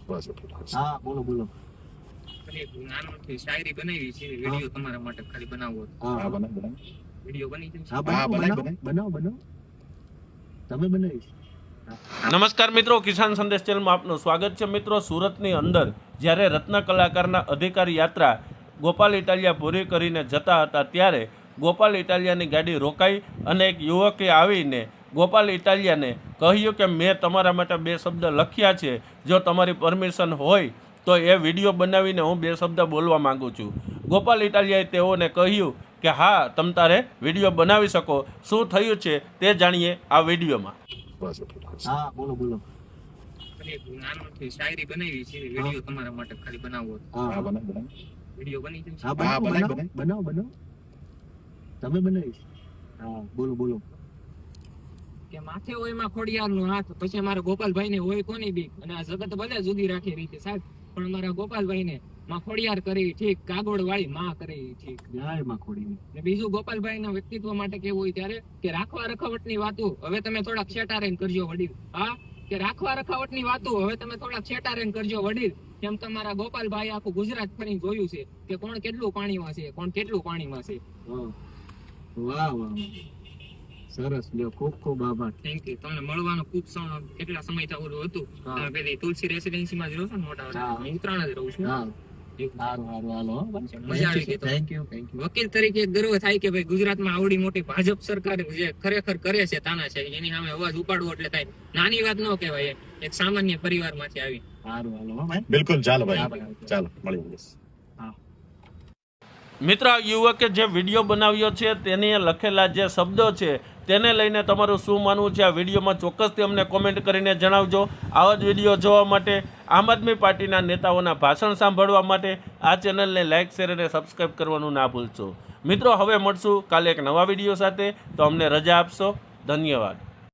હા બોલો બોલો. નાનોથી શાયરી બનાવી છે, વિડિયો તમારા માટે ખાલી બનાવવો હતો. હા વિડિયો બની છે. બનાવો તમે બનાવી છે. નમસ્કાર મિત્રો, કિસાન સંદેશ ચેનલમાં આપનું સ્વાગત છે. મિત્રો, સુરતની અંદર જ્યારે રત્ન કલાકારના અધિકાર યાત્રા ગોપાલ ઇટાલિયા પૂરી કરીને જતા હતા ત્યારે ગોપાલ ઇટાલિયાની ગાડી રોકાઈ અને એક યુવકે આવીને ગોપાલ ઇટાલિયાને કહ્યું કે મેં તમારા માટે 2 શબ્દ લખ્યા છે, જો તમારી પરમિશન હોય તો એ વિડીયો બનાવીને હું 2 શબ્દ બોલવા માંગુ છું. ગોપાલ ઇટાલિયાએ તેઓને કહ્યું કે હા, તમ તારે વિડીયો બનાવી શકો. શું થયું છે તે જાણીએ આ વિડીયોમાં. હા બોલો બોલો. નાનોથી શાયરી બનાવી છે, વિડિયો તમારા માટે ખાલી બનાવવો હતો. હા વિડિયો બની છે. બનાવો તમે બનાવી છે. હા બોલો બોલો. કે માથે હોય માં ખોડિયારનો હાથ, પછી મારા ગોપાલભાઈને હોય કોની બીક, અને આ જગત ભલે જુદી રાખી રીતે સાહેબ, પણ મારા ગોપાલભાઈને માં ખોડિયાર કરી ઠીક, કાગોળ વાળી માં કરી ઠીક. જય માં ખોડી. ને બીજું ગોપાલભાઈના વ્યક્તિત્વ માટે કેવું હોય ત્યારે કે રાખવા રખાવટની વાતો હવે તમે થોડાક છેટા રહીને કરજો વડીલ. હા, કે રાખવા રખાવટની વાતો હવે તમે થોડાક છેટા રહીને કરજો વડીલ. કેમ તમારા ગોપાલભાઈ આખું ગુજરાત ફરીને જોયું છે કે કોણ કેટલું પાણીમાં છે, કોણ કેટલું પાણીમાં છે. વાહ વાહ, સરસ. લ્યો, ખૂબ ખૂબ આભાર. Thank you. તમને મળવાનું ખૂબ કેટલા સમયથી ઓલું હતું. તમે પેલી તુલસી રેસિડેન્સીમાં જ રહો છો ને મોટા, હું ઉત્તરાયણ જ રહું છું. મજા આવી ગઈ. Thank you. વકીલ તરીકે ગર્વ થાય કે ભાઈ ગુજરાતમાં આવડી મોટી ભાજપ સરકાર જે ખરેખર કરે છે તાનાશાહી, એની સામે અવાજ ઉપાડવો એટલે થાય નાની વાત ન કહેવાય. એક સામાન્ય પરિવારમાંથી આવી. બિલકુલ. ચાલો ભાઈ, ચાલો મળીએ. મિત્રો, આ યુવકે જે વિડીયો બનાવ્યો છે તેને લખેલા જે શબ્દો છે તેને લઈને તમારું શું માનવું છે આ વિડીયોમાં ચોક્કસથી અમને કોમેન્ટ કરીને જણાવજો. આવા જ વિડીયો જોવા માટે, આમ આદમી પાર્ટીના નેતાઓના ભાષણ સાંભળવા માટે આ ચેનલને લાઇક, શેર અને સબસ્ક્રાઈબ કરવાનું ના ભૂલશો. મિત્રો, હવે મળશું કાલે એક નવા વિડીયો સાથે. તો અમને રજા આપશો. ધન્યવાદ.